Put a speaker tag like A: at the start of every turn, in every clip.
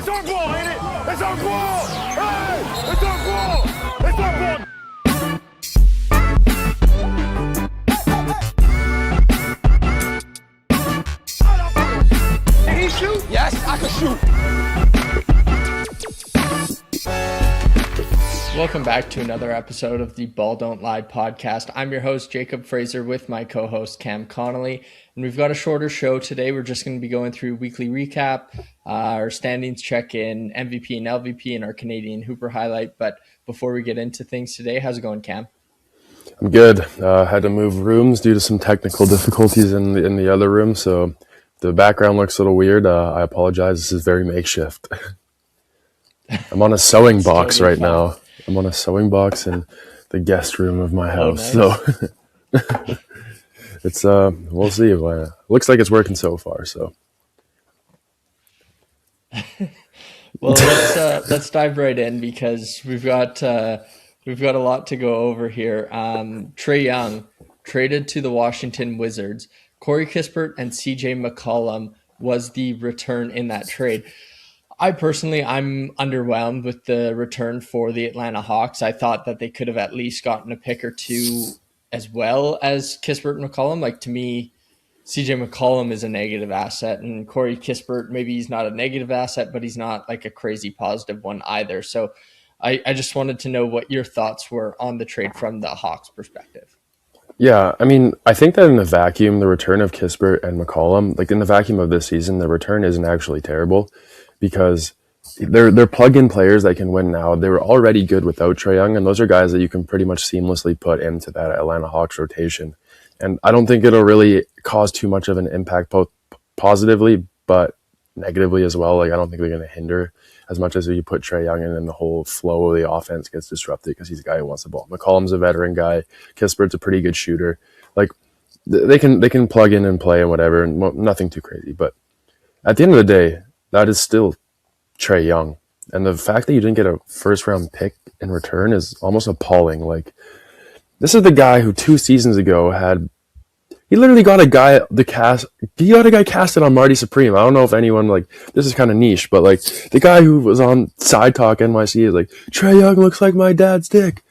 A: It's our ball, ain't it? It's our ball! Hey! It's our ball! It's our ball! Can he shoot? Yes, I can shoot.
B: Welcome back to another episode of the Ball Don't Lie podcast. I'm your host, Jacob Fraser, with my co-host, Cam Connolly. And we've got a shorter show today. We're just going to be going through weekly recap, our standings check-in, MVP and LVP, and our Canadian Hooper highlight. But before we get into things today, how's it going, Cam?
C: I'm good. Had to move rooms due to some technical difficulties in the other room, so the background looks a little weird. I apologize. This is very makeshift. I'm on a sewing box
B: totally
C: right
B: fine.
C: now. I'm on a sewing box in the guest room of my house.
B: nice.
C: So it's we'll see. Looks like it's working so far. So
B: Well, let's dive right in because we've got a lot to go over here. Trae Young traded to the Washington Wizards. Corey Kispert and CJ McCollum was the return in that trade. I'm underwhelmed with the return for the Atlanta Hawks. I thought that they could have at least gotten a pick or two as well as Kispert and McCollum. Like, to me, CJ McCollum is a negative asset, and Corey Kispert, maybe he's not a negative asset, but he's not like a crazy positive one either. So I just wanted to know what your thoughts were on the trade from the Hawks perspective.
C: yeah, I mean, I think that in the vacuum, the return of Kispert and McCollum, like in the vacuum of this season, the return isn't actually terrible because they're plug-in players that can win now. They were already good without Trae Young, and those are guys that you can pretty much seamlessly put into that Atlanta Hawks rotation. And I don't think it'll really cause too much of an impact, both positively but negatively as well. Like, I don't think they're going to hinder as much as you put Trae Young in, and the whole flow of the offense gets disrupted because he's a guy who wants the ball. McCollum's a veteran guy. Kispert's a pretty good shooter. Like, they can plug in and play and whatever, and nothing too crazy. But at the end of the day, that is still Trae Young. And the fact that you didn't get a first-round pick in return is almost appalling. Like, this is the guy who 2 seasons ago he literally got a guy casted on Marty Supreme. I don't know if anyone, like, this is kind of niche, but like the guy who was on Side Talk NYC is like, Trae Young looks like my dad's dick.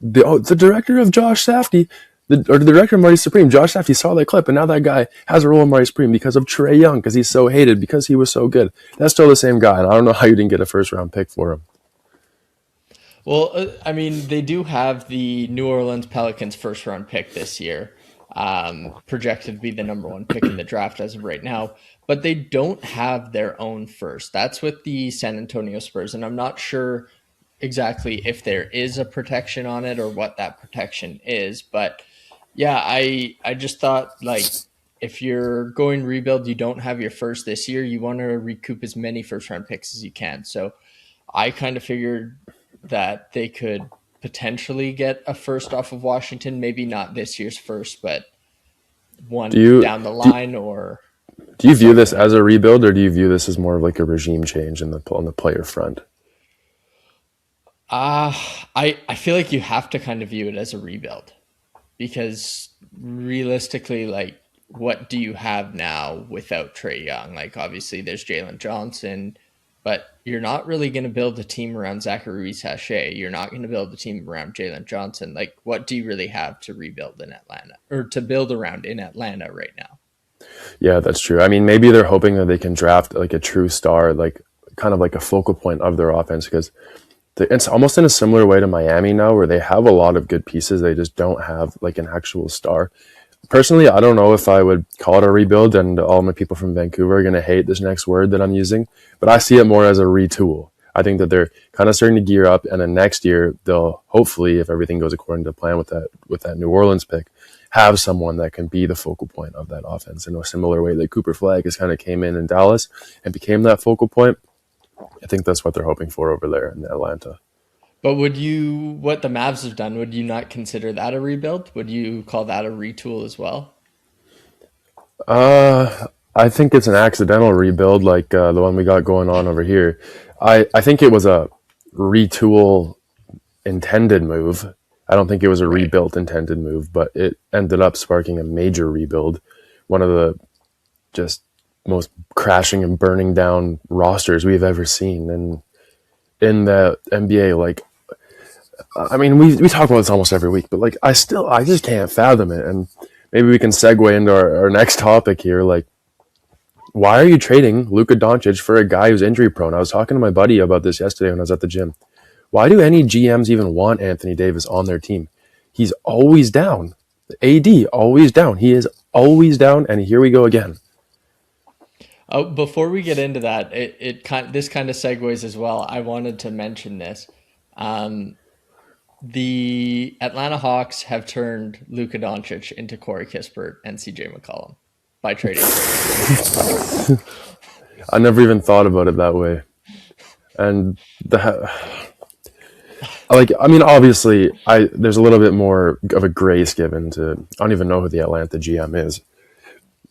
C: The director of Josh Safdie, the director of Marty Supreme, Josh Safdie, saw that clip, and now that guy has a role in Marty Supreme because of Trae Young, because he's so hated, because he was so good. That's still the same guy, and I don't know how you didn't get a first-round pick for him.
B: Well, I mean, they do have the New Orleans Pelicans first-round pick this year, projected to be the number 1 pick in the draft as of right now, but they don't have their own first. That's with the San Antonio Spurs, and I'm not sure exactly if there is a protection on it or what that protection is, but yeah, I just thought, like, if you're going rebuild, you don't have your first this year, you want to recoup as many first-round picks as you can. So I kind of figured that they could potentially get a first off of Washington, maybe not this year's first, but one down the line.
C: Do you view this as a rebuild, or do you view this as more of like a regime change on the player front?
B: I feel like you have to kind of view it as a rebuild, because realistically, like, what do you have now without Trae Young? Like, obviously there's Jalen Johnson, but you're not really going to build a team around Zachary Sachet. You're not going to build a team around Jalen Johnson. Like, what do you really have to rebuild in Atlanta, or to build around in Atlanta right now?
C: Yeah, that's true. I mean, maybe they're hoping that they can draft like a true star, like kind of like a focal point of their offense, because it's almost in a similar way to Miami now, where they have a lot of good pieces. They just don't have like an actual star. Personally, I don't know if I would call it a rebuild, and all my people from Vancouver are going to hate this next word that I'm using, but I see it more as a retool. I think that they're kind of starting to gear up, and then next year they'll hopefully, if everything goes according to plan with that New Orleans pick, have someone that can be the focal point of that offense in a similar way that Cooper Flagg has kind of came in Dallas and became that focal point. I think that's what they're hoping for over there in Atlanta.
B: But what the Mavs have done, would you not consider that a rebuild? Would you call that a retool as well?
C: I think it's an accidental rebuild, like the one we got going on over here. I think it was a retool intended move. I don't think it was a rebuilt intended move, but it ended up sparking a major rebuild. One of the just most crashing and burning down rosters we've ever seen. And in the NBA, like, I mean, we talk about this almost every week, but like, I just can't fathom it. And maybe we can segue into our next topic here. Like, why are you trading Luka Doncic for a guy who's injury prone? I was talking to my buddy about this yesterday when I was at the gym. Why do any GMs even want Anthony Davis on their team? He's always down. AD, always down. He is always down, and here we go again.
B: Oh, before we get into that, this kind of segues as well. I wanted to mention this. The Atlanta Hawks have turned Luka Doncic into Corey Kispert and CJ McCollum by trading.
C: I never even thought about it that way. And obviously, there's a little bit more of a grace given to. I don't even know who the Atlanta GM is,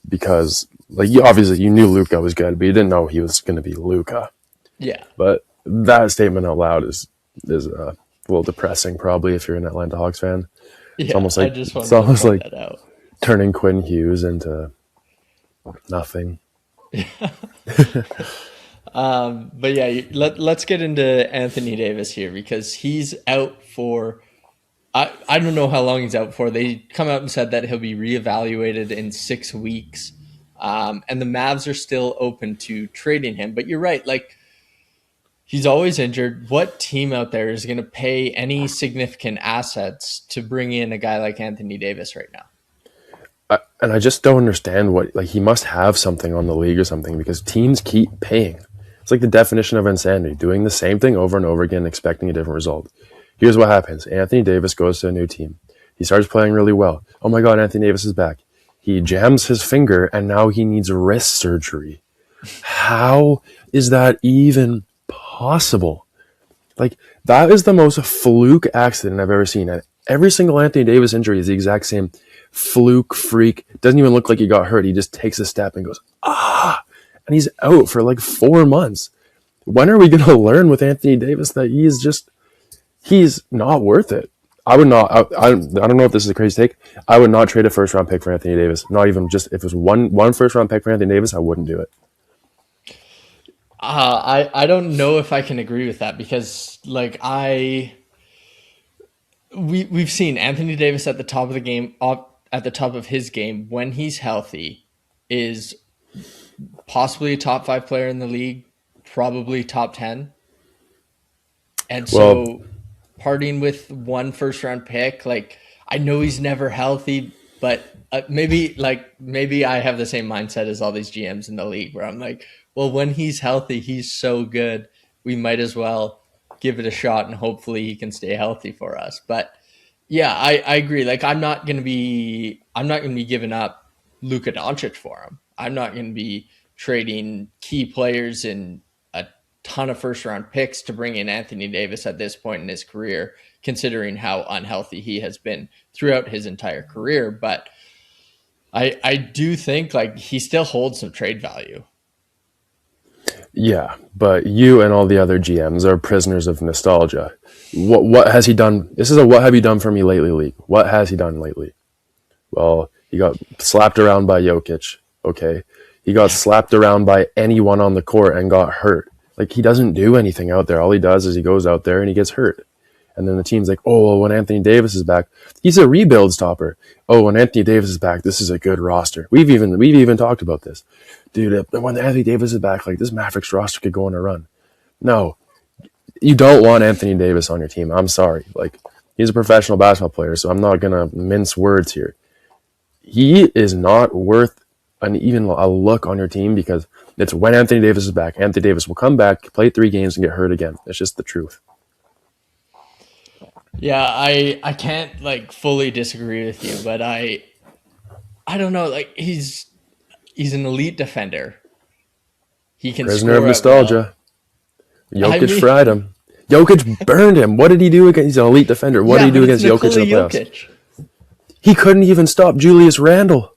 C: because like you knew Luka was good, but you didn't know he was going to be Luka.
B: Yeah.
C: But that statement out loud is a little depressing, probably, if you're an Atlanta Hawks fan.
B: Yeah,
C: it's almost like
B: that out.
C: Turning Quinn Hughes into nothing.
B: But yeah, let's get into Anthony Davis here, because he's out for, I don't know how long he's out for. They come out and said that he'll be reevaluated in 6 weeks. And the Mavs are still open to trading him. But you're right, like, he's always injured. What team out there is going to pay any significant assets to bring in a guy like Anthony Davis right now?
C: And I just don't understand he must have something on the league or something, because teams keep paying. It's like the definition of insanity, doing the same thing over and over again, expecting a different result. Here's what happens. Anthony Davis goes to a new team. He starts playing really well. Oh my God, Anthony Davis is back. He jams his finger, and now he needs wrist surgery. How is that even possible? Like, that is the most fluke accident I've ever seen. And every single Anthony Davis injury is the exact same fluke freak. Doesn't even look like he got hurt. He just takes a step and goes, and he's out for like 4 months. When are we going to learn with Anthony Davis that he's not worth it? I would not, I don't know if this is a crazy take. I would not trade a first round pick for Anthony Davis. Not even just if it was one first round pick for Anthony Davis, I wouldn't do it.
B: I don't know if I can agree with that, because like we've seen Anthony Davis at the top of the game, at the top of his game, when he's healthy, is possibly a top 5 player in the league, probably top 10. And so parting with one first round pick, like, I know he's never healthy, but maybe I have the same mindset as all these GMs in the league, where I'm like, well, when he's healthy, he's so good, we might as well give it a shot and hopefully he can stay healthy for us. But yeah, I agree. Like, I'm not going to be giving up Luka Doncic for him. I'm not going to be trading key players and a ton of first round picks to bring in Anthony Davis at this point in his career, considering how unhealthy he has been throughout his entire career. But I do think, like, he still holds some trade value.
C: Yeah, but you and all the other GMs are prisoners of nostalgia. What has he done? This is a what have you done for me lately league. What has he done lately? Well, he got slapped around by Jokic. Okay. He got slapped around by anyone on the court and got hurt. Like, he doesn't do anything out there. All he does is he goes out there and he gets hurt. And then the team's like, oh, well, when Anthony Davis is back, he's a rebuild stopper. Oh, when Anthony Davis is back, this is a good roster. We've even talked about this. Dude, when Anthony Davis is back, like, this Mavericks roster could go on a run. No, you don't want Anthony Davis on your team. I'm sorry. Like, he's a professional basketball player, so I'm not going to mince words here. He is not worth even a look on your team, because it's when Anthony Davis is back. Anthony Davis will come back, play 3 games, and get hurt again. It's just the truth.
B: Yeah, I can't, like, fully disagree with you, but I don't know. Like, he's an elite defender. He can
C: prisoner
B: score
C: of nostalgia.
B: Well.
C: Jokic fried him. Jokic burned him. What did he do against? He's an elite defender. What did he do against Jokic in the playoffs? Jokic. He couldn't even stop Julius Randle.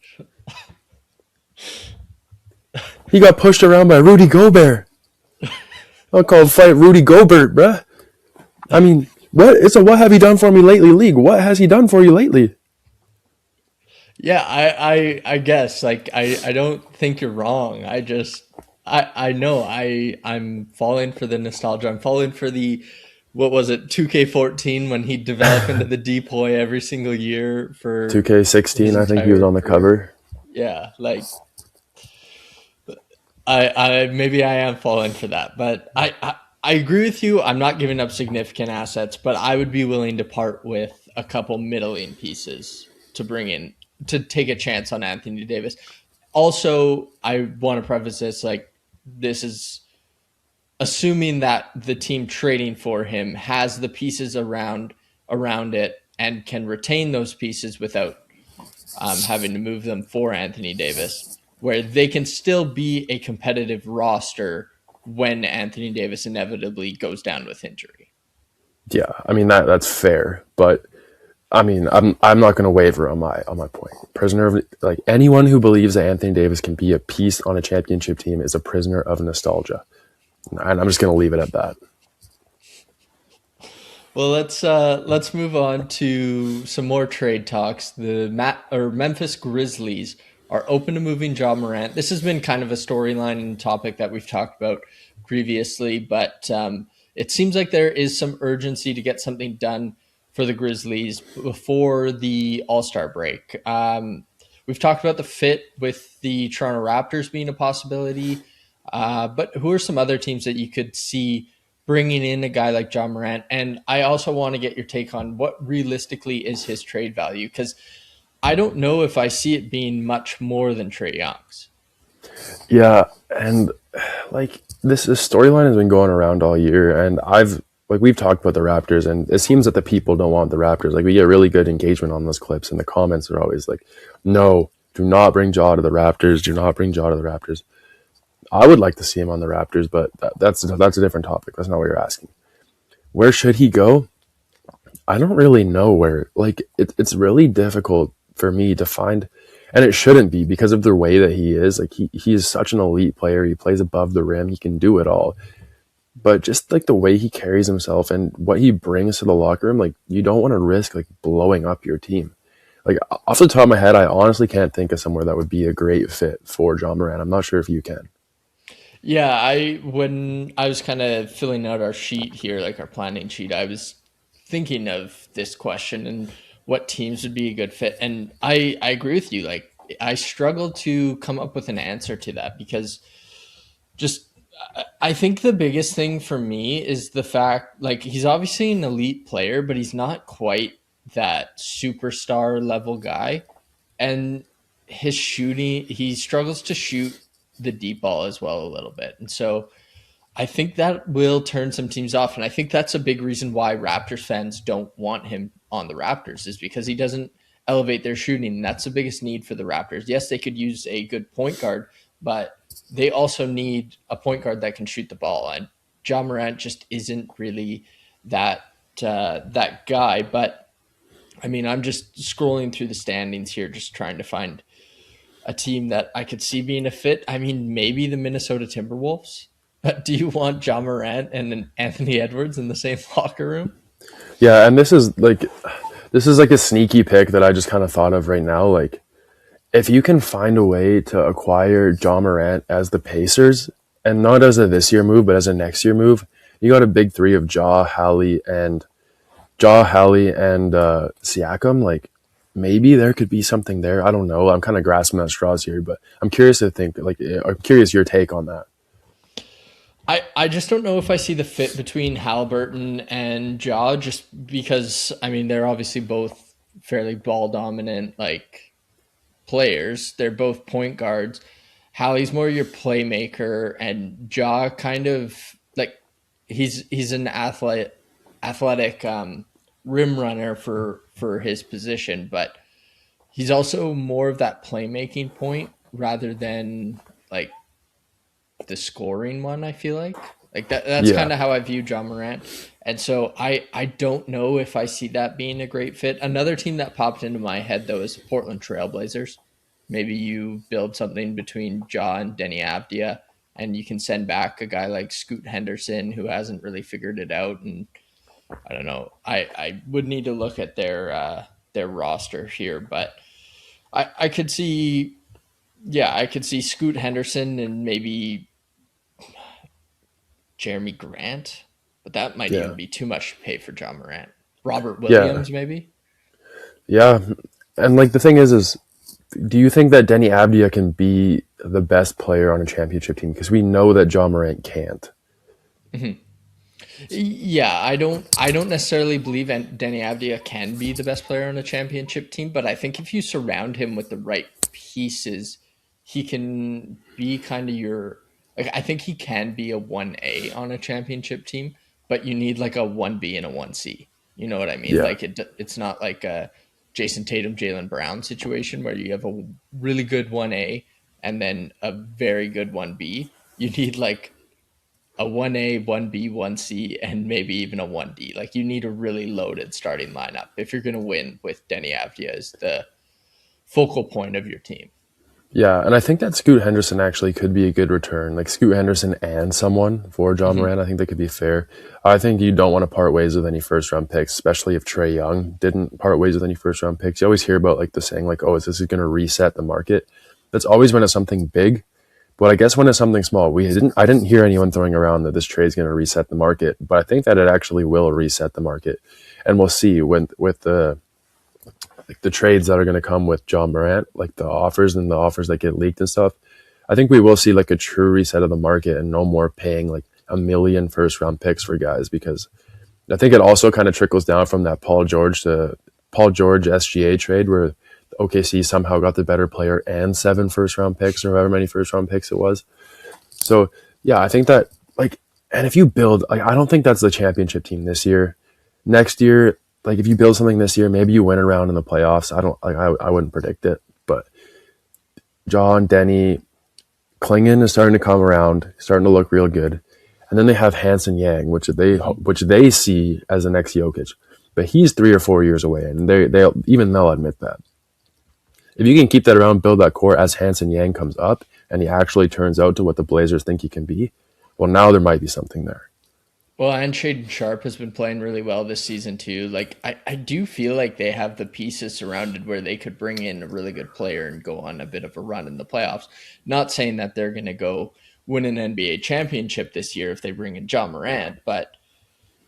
C: He got pushed around by Rudy Gobert. I'll call fight Rudy Gobert, bruh. I mean, what have you done for me lately league? What has he done for you lately?
B: Yeah, I guess like I don't think you're wrong. I know I'm falling for the nostalgia. I'm falling for the what was it 2K14 when he developed into the depoy every single year for his
C: 2K16, I think he was
B: entire
C: on the
B: career.
C: cover.
B: Yeah, like I maybe I am falling for that, but I agree with you. I'm not giving up significant assets, but I would be willing to part with a couple middling pieces to bring in to take a chance on Anthony Davis. Also, I want to preface this like this is assuming that the team trading for him has the pieces around it and can retain those pieces without having to move them for Anthony Davis, where they can still be a competitive roster when Anthony Davis inevitably goes down with injury.
C: Yeah, I mean that's fair, but I mean I'm not going to waver on my point. Prisoner of like anyone who believes that Anthony Davis can be a piece on a championship team is a prisoner of nostalgia, and I'm just going to leave it at that.
B: Well, let's move on to some more trade talks. The Memphis Grizzlies are open to moving Ja Morant. This has been kind of a storyline and topic that we've talked about previously, but it seems like there is some urgency to get something done for the Grizzlies before the All-Star break. We've talked about the fit with the Toronto Raptors being a possibility, but who are some other teams that you could see bringing in a guy like John Morant? And I also want to get your take on what realistically is his trade value, because I don't know if I see it being much more than Trae Young's.
C: Yeah, and like this storyline has been going around all year, and we've talked about the Raptors, and it seems that the people don't want the Raptors. Like we get really good engagement on those clips, and the comments are always like, "No, do not bring Ja to the Raptors. Do not bring Ja to the Raptors." I would like to see him on the Raptors, but that's a different topic. That's not what you're asking. Where should he go? I don't really know where. Like it's really difficult for me to find, and it shouldn't be because of the way that he is. Like he is such an elite player. He plays above the rim. He can do it all. But just like the way he carries himself and what he brings to the locker room, like you don't want to risk like blowing up your team. Like off the top of my head, I honestly can't think of somewhere that would be a great fit for John Moran. I'm not sure if you can.
B: Yeah, when I was kind of filling out our sheet here, like our planning sheet, I was thinking of this question and what teams would be a good fit. And I agree with you. Like I struggle to come up with an answer to that because just I think the biggest thing for me is the fact like he's obviously an elite player, but he's not quite that superstar level guy. And his shooting, he struggles to shoot the deep ball as well a little bit. And so I think that will turn some teams off. And I think that's a big reason why Raptors fans don't want him on the Raptors is because he doesn't elevate their shooting. And that's the biggest need for the Raptors. Yes, they could use a good point guard, but they also need a point guard that can shoot the ball. And Ja Morant just isn't really that that guy. But I mean, I'm just scrolling through the standings here, just trying to find a team that I could see being a fit. I mean, maybe the Minnesota Timberwolves. But do you want John Morant and an Anthony Edwards in the same locker room?
C: Yeah, and this is like a sneaky pick that I just kind of thought of right now. Like if you can find a way to acquire John Morant as the Pacers, and not as a this year move, but as a next year move, you got a big three of Jaw, Hallie, and Siakam. Like maybe there could be something there. I don't know. I'm kind of grasping at straws here, but I'm curious to think. Like I'm curious your take on that.
B: I just don't know if I see the fit between Halliburton and Jaw just because, I mean, they're obviously both fairly ball dominant, like players. They're both point guards. Hallie's more your playmaker, and Jaw kind of like he's an athletic rim runner for his position, but he's also more of that playmaking point rather than like the scoring one. I feel like that's
C: Yeah.
B: kind of how I view John Morant, and so I don't know if I see that being a great fit. Another team that popped into my head though is Portland Trailblazers. Maybe you build something between Ja and Denny Avdia, and you can send back a guy like Scoot Henderson who hasn't really figured it out. And I don't know. I would need to look at their roster here, but I could see, yeah, I could see Scoot Henderson and maybe Jeremy Grant, but that might even
C: Yeah.
B: be too much to pay for John Morant. Robert
C: Yeah.
B: Williams, maybe.
C: Yeah. And like the thing is do you think that Denny Abdia can be the best player on a championship team? Because we know that John Morant can't.
B: Yeah, I don't necessarily believe Denny Avdia can be the best player on a championship team, but I think if you surround him with the right pieces, he can be kind of your like I think he can be a 1A on a championship team, but you need like a 1B and a 1C. You know what I mean?
C: Yeah.
B: Like it's not like a Jason Tatum, Jalen Brown situation where you have a really good 1A and then a very good 1B. You need like a 1A, 1B, 1C, and maybe even a 1D. Like you need a really loaded starting lineup if you're going to win with Denny Avdia as the focal point of your team.
C: Yeah, and I think that Scoot Henderson actually could be a good return. Like Scoot Henderson and someone for John
B: Mm-hmm.
C: Moran, I think that could be fair. I think you don't want to part ways with any first round picks, especially if Trae Young didn't part ways with any first round picks. You always hear about like the saying like, "Oh, is this going to reset the market?" That's always when it's something big. But I guess when it's something small, I didn't hear anyone throwing around that this trade is going to reset the market. But I think that it actually will reset the market, and we'll see when with the trades that are going to come with John Morant, like the offers and the offers that get leaked and stuff. I think we will see like a true reset of the market and no more paying like a million first round picks for guys, because I think it also kind of trickles down from that Paul George SGA trade where OKC somehow got the better player and 7 first round picks or however many first round picks it was. So yeah, I think that like, and if you build, like, I don't think that's the championship team this year. Next year, like if you build something this year, maybe you win around in the playoffs. I don't like, I wouldn't predict it, but John, Denny, Klingon is starting to come around, starting to look real good. And then they have Hanson Yang, which they see as the next Jokic, but he's 3 or 4 years away, and they'll admit that. If you can keep that around, build that core as Hanson Yang comes up, and he actually turns out to what the Blazers think he can be, well, now there might be something there.
B: Well, and Shaden Sharp has been playing really well this season too. Like I do feel like they have the pieces surrounded where they could bring in a really good player and go on a bit of a run in the playoffs. Not saying that they're going to go win an NBA championship this year if they bring in John Morant, but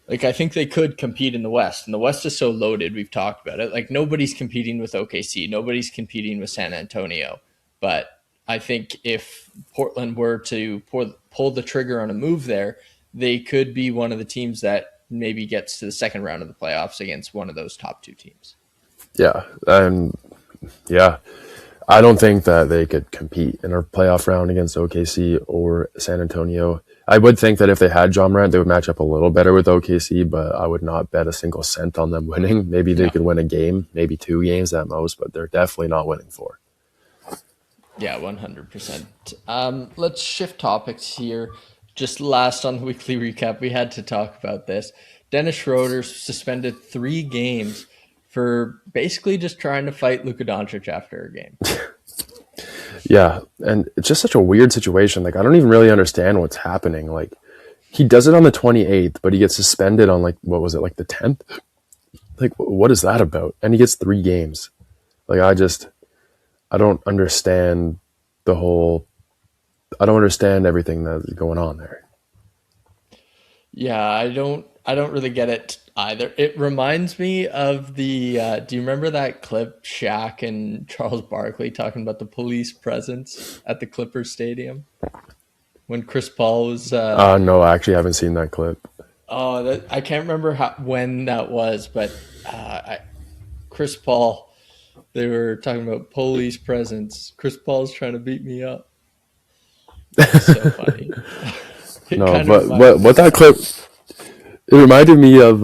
B: like I think they could compete in the West. And the West is so loaded, we've talked about it. Like nobody's competing with OKC, nobody's competing with San Antonio. But I think if Portland were to pull the trigger on a move there, they could be one of the teams that maybe gets to the second round of the playoffs against one of those top 2 teams.
C: Yeah, and yeah, I don't think that they could compete in a playoff round against OKC or San Antonio. I would think that if they had John Morant, they would match up a little better with OKC, but I would not bet a single cent on them winning. Maybe they
B: No.
C: could win a game, maybe 2 games at most, but they're definitely not winning 4.
B: Yeah, 100%. Let's shift topics here. Just last on the weekly recap, we had to talk about this. Dennis Schroeder suspended 3 games for basically just trying to fight Luka Doncic after a game.
C: Yeah, and it's just such a weird situation. Like, I don't even really understand what's happening. Like, he does it on the 28th, but he gets suspended on, like, what was it, like the 10th? Like, what is that about? And he gets 3 games. Like, I don't understand I don't understand everything that's going on there.
B: Yeah, I don't really get it either. It reminds me of the do you remember that clip Shaq and Charles Barkley talking about the police presence at the Clippers stadium when Chris Paul was
C: No, I actually haven't seen that clip.
B: I can't remember when that was, but Chris Paul, they were talking about police presence. Chris Paul's trying to beat me up. It was so funny. It
C: No,
B: kind of
C: but
B: reminded me
C: what
B: of
C: that
B: that.
C: clip, it reminded me of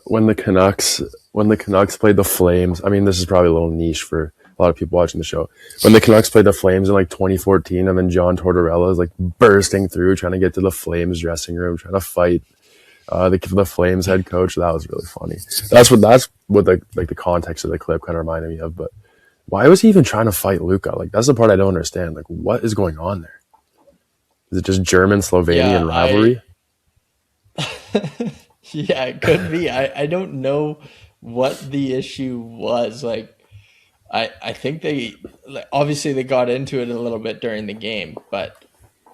C: when the Canucks played the Flames. I mean, this is probably a little niche for a lot of people watching the show. When the Canucks played the Flames in like 2014, and then John Tortorella is like bursting through, trying to get to the Flames dressing room, trying to fight the Flames head coach. That was really funny. That's what the context of the clip kind of reminded me of. But why was he even trying to fight Luka? Like, that's the part I don't understand. Like, what is going on there? Is it just German
B: Yeah,
C: Slovenian rivalry?
B: yeah, it could be. I don't know what the issue was. Like, I think they obviously they got into it a little bit during the game, but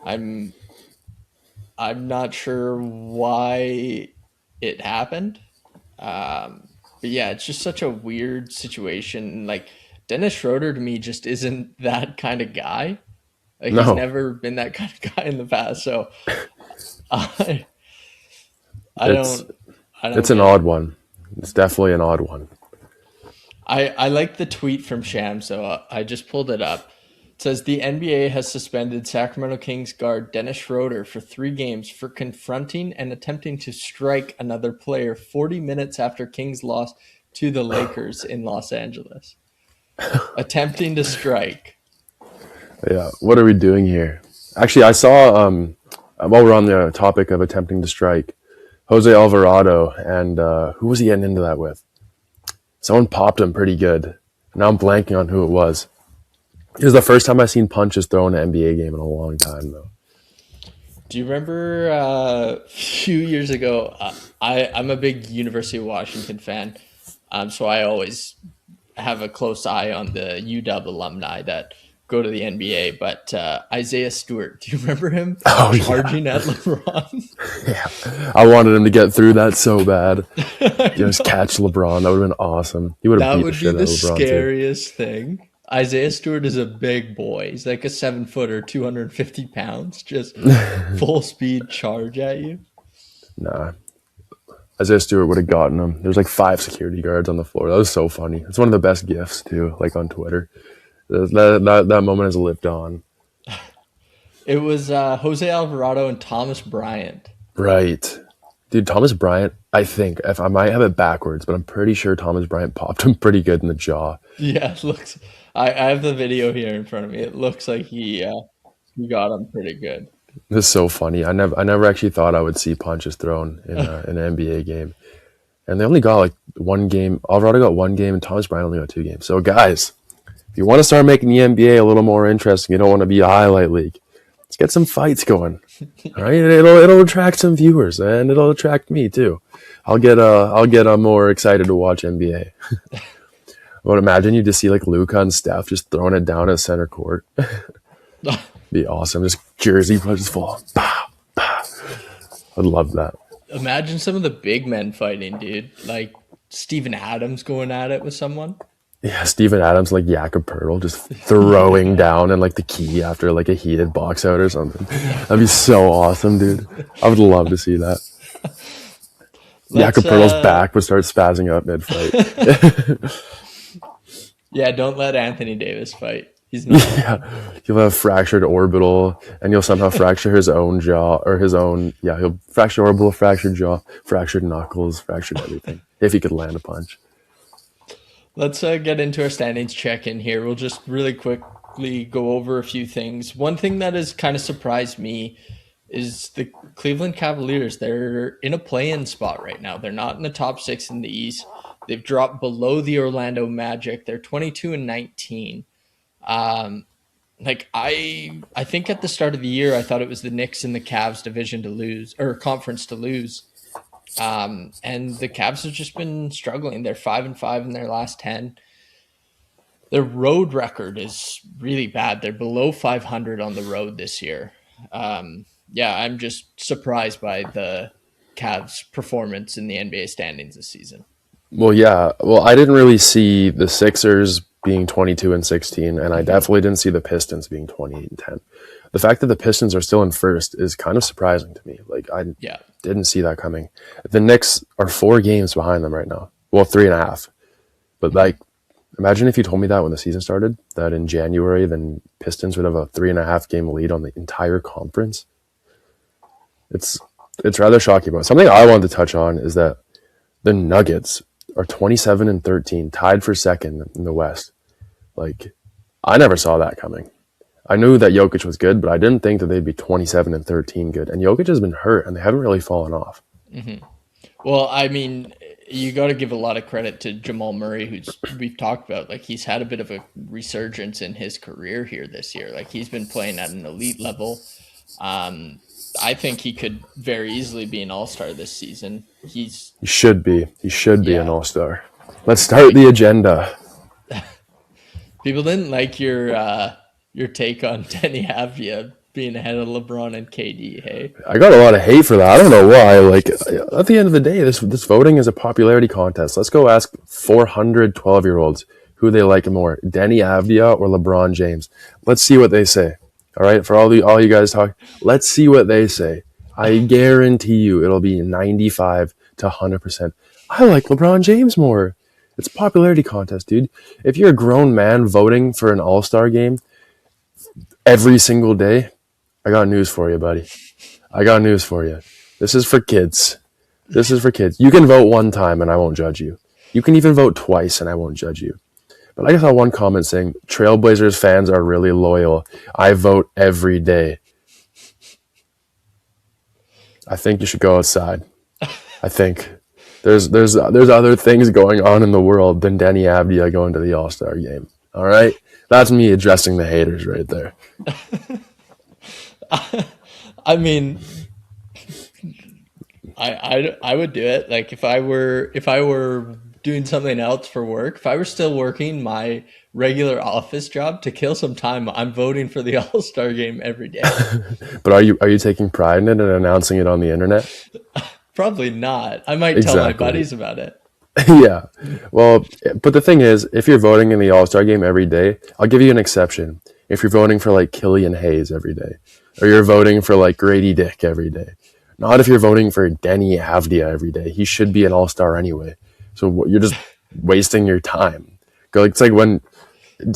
B: I'm I'm not sure why it happened. But yeah, it's just such a weird situation. Like Dennis Schroeder to me just isn't that kind of guy. Like he's
C: No,
B: never been that kind of guy in the past. So I I
C: it's
B: don't I
C: it's
B: don't
C: an
B: get
C: odd
B: it.
C: one. It's definitely an odd one.
B: I like the tweet from Sham, so I just pulled it up. It says the NBA has suspended Sacramento Kings guard Dennis Schroeder for 3 games for confronting and attempting to strike another player 40 minutes after Kings lost to the Lakers in Los Angeles. Attempting to strike.
C: Yeah, what are we doing here? Actually, I saw while we're on the topic of attempting to strike, Jose Alvarado and who was he getting into that with? Someone popped him pretty good. Now I'm blanking on who it was. It was the first time I seen punches thrown in an NBA game in a long time, though.
B: Do you remember a few years ago? I'm a big University of Washington fan, so I always have a close eye on the UW alumni that go to the NBA. But Isaiah Stewart, do you remember him
C: Oh yeah,
B: charging at LeBron?
C: yeah. I wanted him to get through that so bad.
B: I
C: Just
B: know.
C: catch LeBron. That would have been awesome. He would have
B: That
C: beat the
B: would be
C: shit out
B: the
C: of LeBron too.
B: scariest thing. Isaiah Stewart is a big boy. He's like a 7 footer, 250 pounds, just full speed charge at you.
C: Nah, Isaiah Stewart would have gotten him. There's like 5 security guards on the floor. That was so funny. It's one of the best gifs too. Like on Twitter, that moment has lived on.
B: It was Jose Alvarado and Thomas Bryant.
C: Right. Dude, Thomas Bryant, I think, if I might have it backwards, but I'm pretty sure Thomas Bryant popped him pretty good in the jaw.
B: Yeah, it looks. I have the video here in front of me. It looks like he got him pretty good.
C: This is so funny. I never actually thought I would see punches thrown in an NBA game. And they only got like 1 game. Alvarado got 1 game and Thomas Bryant only got 2 games. So guys, if you want to start making the NBA a little more interesting, you don't want to be a highlight league. Let's get some fights going. All right, it'll attract some viewers and it'll attract me too. I'll get more excited to watch NBA. But imagine you just see like Luka and Steph just throwing it down at center court. Be awesome. Just jersey just fall. Pow, pow. I'd love that.
B: Imagine some of the big men fighting, dude. Like Steven Adams going at it with someone.
C: Yeah, Steven Adams like Jakob Pertl just throwing
B: Yeah.
C: down in like the key after like a heated box out or something. That'd be so awesome, dude. I would love to see that.
B: Let's
C: Jakob Pertl's back would start spazzing up mid fight.
B: yeah, don't let Anthony Davis fight. He's not.
C: Yeah, he'll have fractured orbital, and he'll somehow fracture his own jaw or his own. Yeah, he'll fracture orbital, fractured jaw, fractured knuckles, fractured everything. If he could land a punch.
B: Let's get into our standings check in here. We'll just really quickly go over a few things. One thing that has kind of surprised me is the Cleveland Cavaliers. They're in a play-in spot right now. They're not in the top 6 in the East. They've dropped below the Orlando Magic. They're 22-19. Um, like I think at the start of the year, I thought it was the Knicks and the Cavs division to lose or conference to lose. And the Cavs have just been struggling. They're 5-5 in their last 10. Their road record is really bad. They're below 500 on the road this year. Yeah, I'm just surprised by the Cavs' performance in the NBA standings this season.
C: Well, yeah. Well, I didn't really see the Sixers being 22-16, and I definitely didn't see the Pistons being 28-10. The fact that the Pistons are still in first is kind of surprising to me. Like I
B: Yeah.
C: didn't see that coming. The Knicks are 4 games behind them right now. Well, 3.5. But like, imagine if you told me that when the season started, that in January, then Pistons would have a 3.5 game lead on the entire conference. It's rather shocking. But something I wanted to touch on is that the Nuggets are 27-13, tied for second in the West. Like, I never saw that coming. I knew that Jokic was good, but I didn't think that they'd be 27-13 good. And Jokic has been hurt, and they haven't really fallen off.
B: Well, I mean, you got to give a lot of credit to Jamal Murray, who's we've talked about. Like he's had a bit of a resurgence in his career here this year. Like he's been playing at an elite level. Um, I think he could very easily be an all-star this season.
C: He should be. He should be an
B: Yeah,
C: all-star. Let's start the agenda.
B: People didn't like your take on Denny Avdia being ahead of LeBron and KD. Hey,
C: I got a lot of hate for that. I don't know why. Like at the end of the day, this voting is a popularity contest. Let's go ask 400 12-year-olds who they like more, Denny Avdia or LeBron James. Let's see what they say. All right, for all you guys talk, let's see what they say. I guarantee you it'll be 95 to 100%. I like LeBron James more. It's a popularity contest, dude. If you're a grown man voting for an all-star game every single day, I got news for you, buddy. I got news for you. This is for kids. This is for kids. You can vote one time and I won't judge you. You can even vote twice and I won't judge you. But I saw one comment saying, Trailblazers fans are really loyal. I vote every day. I think you should go outside. I think there's other things going on in the world than Denny Avdia going to the All-Star game. All right? That's me addressing the haters right there.
B: I mean, I would do it. Like if I were doing something else for work, if I were still working my regular office job to kill some time, I'm voting for the All-Star game every day.
C: But are you taking pride in it and announcing it on the internet?
B: Probably not. I might tell my buddies about it.
C: Yeah. Well, but the thing is, if you're voting in the All-Star game every day, I'll give you an exception. If you're voting for like Killian Hayes every day, or you're voting for like Grady Dick every day. Not if you're voting for Denny Avdia every day. He should be an all-star anyway. So you're just wasting your time. It's like when,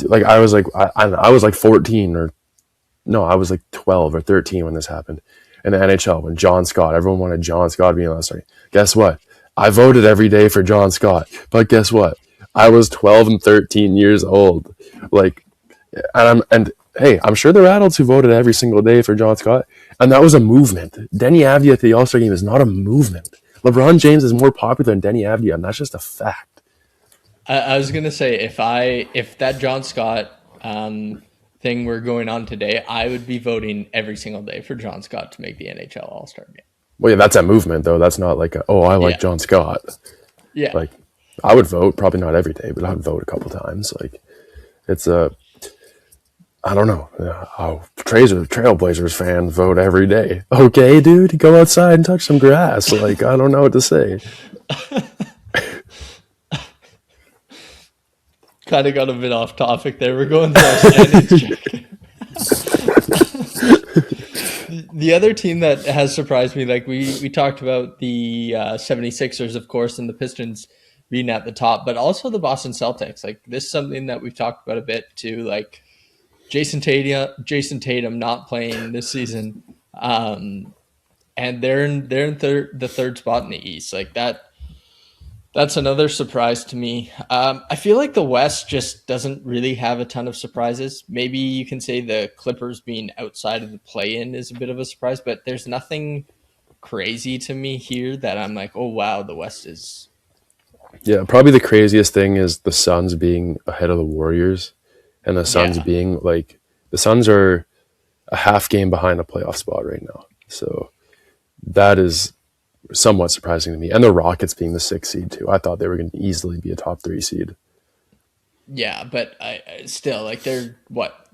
C: like I was like 14 or no, I was like 12 or 13 when this happened in the NHL when John Scott. Everyone wanted John Scott to be an all-star. Guess what? I voted every day for John Scott, but guess what? I was 12 and 13 years old. Like, and hey, I'm sure there are adults who voted every single day for John Scott, and that was a movement. Denny Avdia at the All-Star game is not a movement. LeBron James is more popular than Denny Avdia, and that's just a fact.
B: I was gonna say if that John Scott thing were going on today, I would be voting every single day for John Scott to make the NHL All-Star game.
C: Well, yeah, that's a movement though. That's not like I like John Scott.
B: Yeah,
C: like I would vote, probably not every day, but I would vote a couple times. Like it's a. I don't know. Trailblazers fans vote every day. Okay, dude, go outside and touch some grass. Like, I don't know what to say.
B: Kind of got a bit off topic there. We're going through our standings check. The other team that has surprised me, like we talked about the 76ers, of course, and the Pistons being at the top, but also the Boston Celtics. Like, this is something that we've talked about a bit too, like, Jason Tatum not playing this season, and they're in the third spot in the East. Like that's another surprise to me. I feel like the West just doesn't really have a ton of surprises. Maybe you can say the Clippers being outside of the play-in is a bit of a surprise, but there's nothing crazy to me here that I'm like, oh wow, the West is.
C: Yeah, probably the craziest thing is the Suns being ahead of the Warriors. And the Suns being like, the Suns are a half game behind a playoff spot right now. So that is somewhat surprising to me. And the Rockets being the 6th seed too. I thought they were going to easily be a top 3 seed.
B: Yeah, but I still, like, they're what,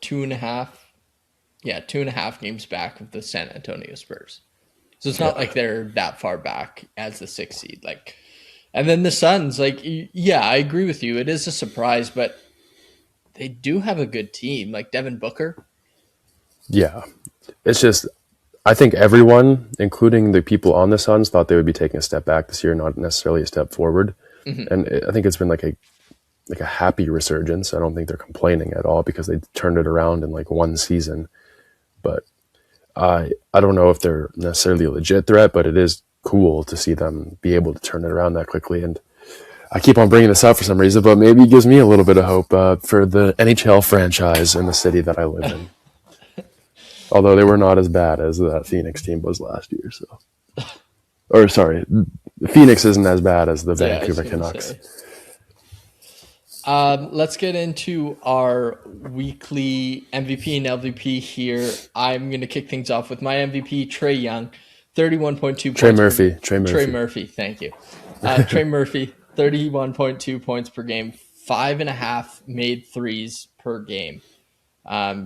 B: 2.5? Yeah, 2.5 games back of the San Antonio Spurs. So it's not like they're that far back as the 6th seed. Like, and then the Suns, like, yeah, I agree with you. It is a surprise, but they do have a good team, like Devin Booker.
C: Yeah. It's just, I think everyone, including the people on the Suns, thought they would be taking a step back this year, not necessarily a step forward. Mm-hmm. And I think it's been like a happy resurgence. I don't think they're complaining at all because they turned it around in like one season. But I don't know if they're necessarily a legit threat, but it is cool to see them be able to turn it around that quickly. And I keep on bringing this up for some reason, but maybe it gives me a little bit of hope for the NHL franchise in the city that I live in. Although they were not as bad as that Phoenix team was last year. Phoenix isn't as bad as the Vancouver Canucks.
B: Let's get into our weekly MVP and LVP here. I'm going to kick things off with my MVP, Trae Young, 31.2 points.
C: Trey Murphy.
B: Thank you. Trey Murphy, 31.2 points per game, 5.5 made threes per game,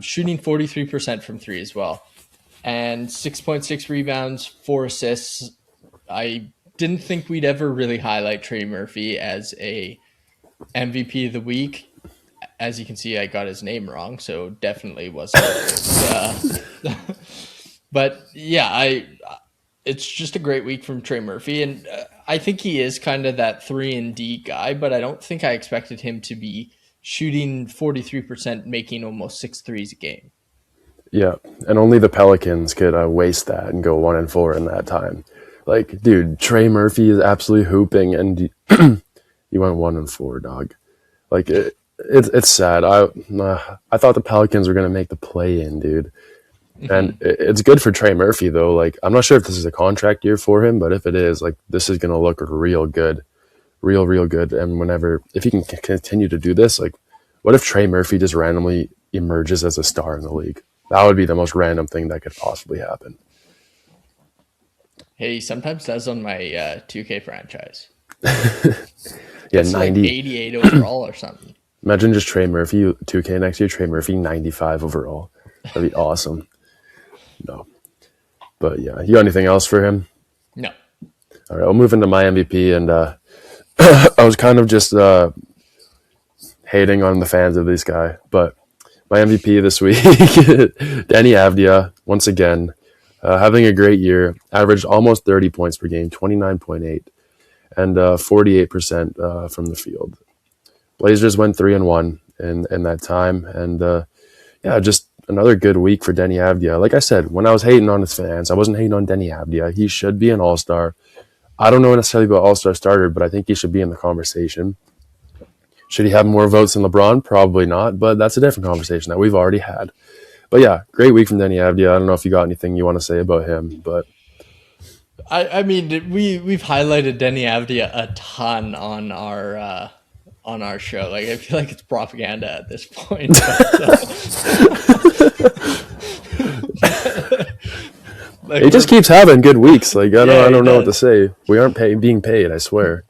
B: shooting 43% from three as well, and 6.6 rebounds, 4 assists. I didn't think we'd ever really highlight Trey Murphy as a MVP of the week. As you can see, I got his name wrong, so definitely wasn't. But yeah, it's just a great week from Trey Murphy, and I think he is kind of that 3-and-D guy, but I don't think I expected him to be shooting 43%, making almost 6 threes a game.
C: Yeah, and only the Pelicans could waste that and go 1-4 in that time. Like, dude, Trey Murphy is absolutely hooping, and you went 1-4, dog. Like, it's sad. I thought the Pelicans were gonna make the play-in, dude. And it's good for Trey Murphy, though. Like, I'm not sure if this is a contract year for him, but if it is, like, this is going to look real good. Real good. And if he can continue to do this, like, what if Trey Murphy just randomly emerges as a star in the league? That would be the most random thing that could possibly happen.
B: Hey, he sometimes does on my 2K franchise.
C: Yeah,
B: it's
C: 90.
B: Like 88 overall or something.
C: Imagine just Trey Murphy, 2K next year, Trey Murphy, 95 overall. That'd be awesome. No. But yeah, you got anything else for him?
B: No.
C: All right, I'll move into my MVP, and I was kind of just hating on the fans of this guy, but my MVP this week, Danny Avdia, once again, having a great year, averaged almost 30 points per game, 29.8, and 48% from the field. Blazers went 3-1 in that time, and just another good week for Denny Avdia. Like I said, when I was hating on his fans, I wasn't hating on Denny Avdia. He should be an all-star. I don't know necessarily about all-star starter, but I think he should be in the conversation. Should he have more votes than LeBron? Probably not, but that's a different conversation that we've already had. But yeah, great week from Denny Avdia. I don't know if you got anything you want to say about him, but
B: I mean, we've highlighted Denny Avdia a ton on our show. Like, I feel like it's propaganda at this point. Like,
C: he just keeps having good weeks. Like, I don't know what to say. We aren't being paid, I swear.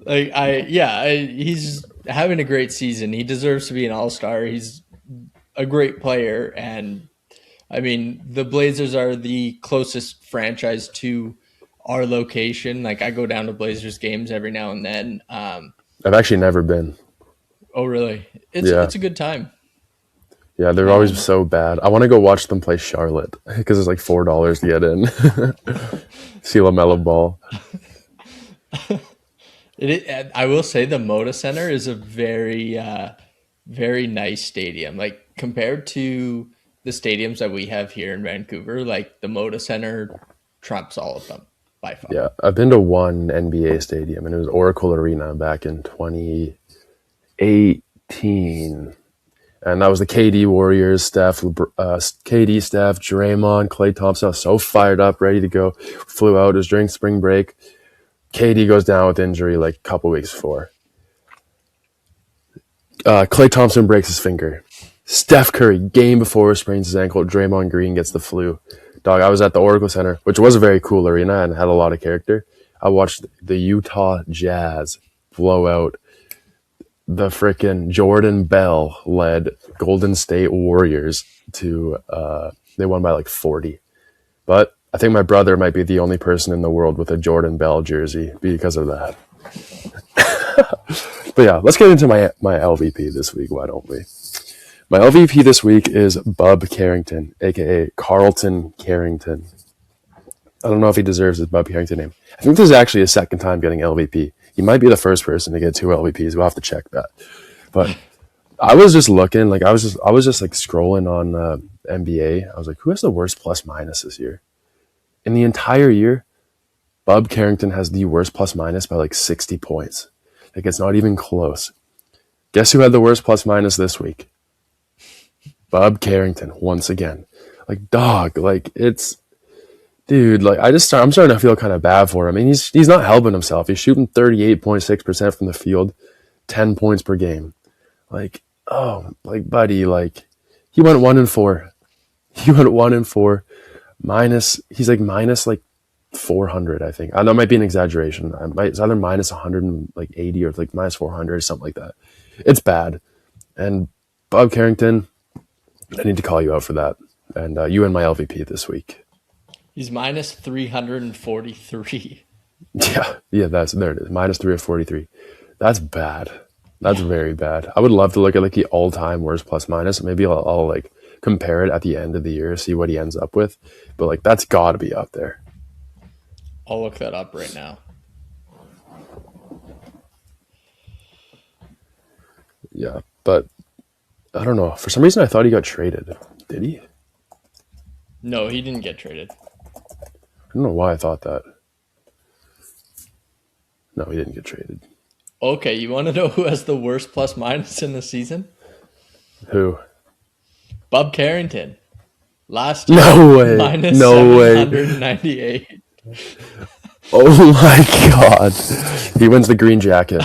B: He's having a great season. He deserves to be an all-star. He's a great player, and I mean, the Blazers are the closest franchise to our location. Like, I go down to Blazers games every now and then.
C: I've actually never been.
B: Oh, really? It's a good time.
C: Yeah, they're always so bad. I want to go watch them play Charlotte because it's like $4 to get in. See LaMelo Ball.
B: I will say the Moda Center is a very, very nice stadium. Like, compared to the stadiums that we have here in Vancouver, like the Moda Center trumps all of them by far.
C: Yeah, I've been to one NBA stadium, and it was Oracle Arena back in 2018. And that was the KD Warriors, Steph, KD, Steph, Draymond, Klay Thompson. I was so fired up, ready to go. Flew out. It was during spring break. KD goes down with injury like a couple weeks before. Klay Thompson breaks his finger. Steph Curry, game before, sprains his ankle. Draymond Green gets the flu. Dog, I was at the Oracle Center, which was a very cool arena and had a lot of character. I watched the Utah Jazz blow out the frickin' Jordan Bell led Golden State Warriors to they won by like 40. But I think my brother might be the only person in the world with a Jordan Bell jersey because of that. But yeah, let's get into my LVP this week, why don't we? My LVP this week is Bub Carrington, aka Carlton Carrington. I don't know if he deserves his Bub Carrington name. I think this is actually his second time getting LVP. He might be the first person to get 2 LVPs. We'll have to check that. But I was just looking, like I was just like scrolling on NBA. I was like, who has the worst plus minus this year? In the entire year, Bub Carrington has the worst plus minus by like 60 points. Like, it's not even close. Guess who had the worst plus minus this week? Bub Carrington, once again. Like, dog, like, it's... Dude, like, I'm starting to feel kind of bad for him. I mean, he's not helping himself. He's shooting 38.6% from the field, 10 points per game. Like, oh, like, buddy, like, he went 1-4. He went 1-4. He's like minus like 400, I think. That might be an exaggeration. It's either minus 180 or like minus 400 or something like that. It's bad. And Bob Carrington, I need to call you out for that. And you and my LVP this week.
B: He's minus 343.
C: Yeah, there it is. Minus 343. That's bad. That's very bad. I would love to look at like the all-time worst plus minus. Maybe I'll like compare it at the end of the year, see what he ends up with. But like that's got to be up there.
B: I'll look that up right now.
C: Yeah, but I don't know. For some reason, I thought he got traded. Did he?
B: No, he didn't get traded.
C: I don't know why I thought that. No, he didn't get traded.
B: Okay, you want to know who has the worst plus minus in the season?
C: Who?
B: Bob Carrington. Last year,
C: No way.
B: minus
C: No way.
B: 798.
C: Oh my god. He wins the green jacket.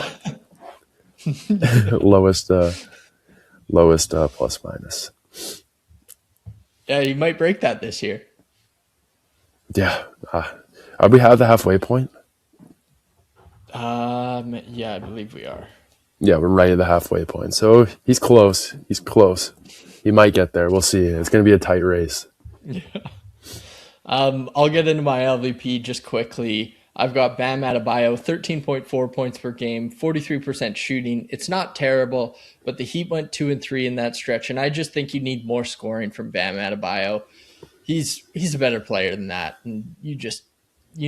C: lowest plus minus.
B: Yeah, he might break that this year.
C: Yeah. Are we at the halfway point?
B: Yeah, I believe we are.
C: Yeah, we're right at the halfway point. So he's close. He might get there. We'll see. It's going to be a tight race.
B: Yeah. I'll get into my LVP just quickly. I've got Bam Adebayo, 13.4 points per game, 43% shooting. It's not terrible, but the Heat went 2 and 3 in that stretch, and I just think you need more scoring from Bam Adebayo. He's a better player than that, and you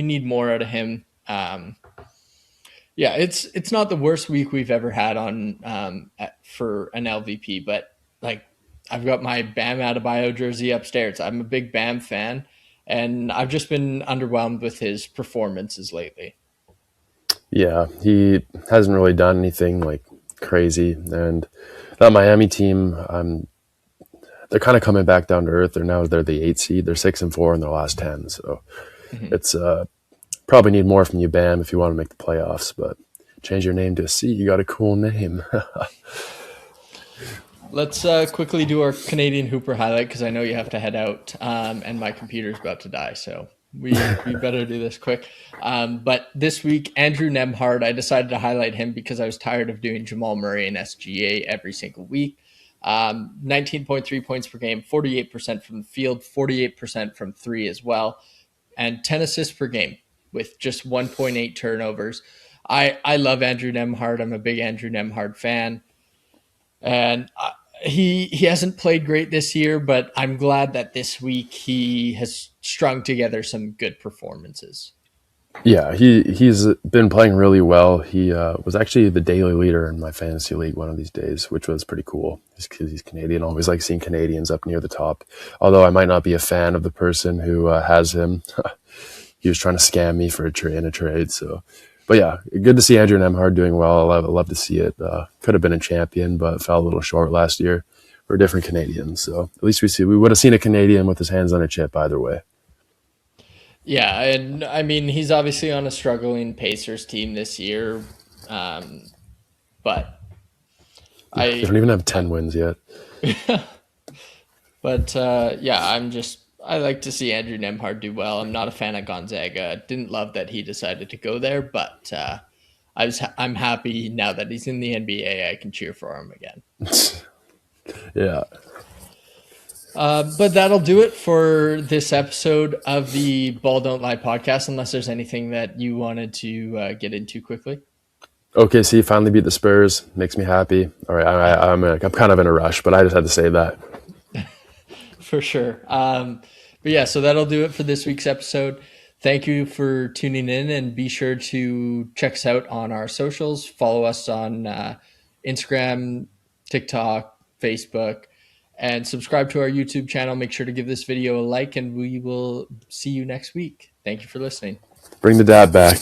B: need more out of him. Yeah, it's not the worst week we've ever had on for an LVP, but like I've got my Bam Adebayo jersey upstairs. I'm a big Bam fan, and I've just been underwhelmed with his performances lately.
C: Yeah, he hasn't really done anything like crazy, and that Miami team, they're kind of coming back down to earth. They're the 8th seed. They're 6-4 in their last 10, so it's probably need more from you, Bam, if you want to make the playoffs. But change your name to a C. You got a cool name.
B: Let's quickly do our Canadian Hooper highlight because I know you have to head out, and my computer's about to die, so we better do this quick. But this week, Andrew Nembhard, I decided to highlight him because I was tired of doing Jamal Murray and SGA every single week. 19.3 points per game, 48% from the field, 48% from three as well, and 10 assists per game with just 1.8 turnovers. I love Andrew Nembhard. I'm a big Andrew Nembhard fan. And he hasn't played great this year, but I'm glad that this week he has strung together some good performances.
C: Yeah, he's been playing really well. He was actually the daily leader in my fantasy league one of these days, which was pretty cool. Just because he's Canadian, I always like seeing Canadians up near the top. Although I might not be a fan of the person who has him. He was trying to scam me for a trade. So, but yeah, good to see Andrew Nembhard doing well. I love to see it. Could have been a champion, but fell a little short last year for a different Canadian. So at least we would have seen a Canadian with his hands on a chip either way.
B: Yeah, and I mean, he's obviously on a struggling Pacers team this year, but
C: they don't even have 10 wins yet.
B: But I like to see Andrew Nembhard do well. I'm not a fan of Gonzaga. Didn't love that he decided to go there, but I'm happy now that he's in the NBA. I can cheer for him again.
C: Yeah.
B: But that'll do it for this episode of the Ball Don't Lie podcast, unless there's anything that you wanted to get into quickly.
C: OKC finally beat the Spurs. Makes me happy. All right, I'm kind of in a rush, but I just had to say that.
B: For sure. But yeah, so that'll do it for this week's episode. Thank you for tuning in, and be sure to check us out on our socials. Follow us on Instagram, TikTok, Facebook, and subscribe to our YouTube channel. Make sure to give this video a like, and we will see you next week. Thank you for listening.
C: Bring the dad back.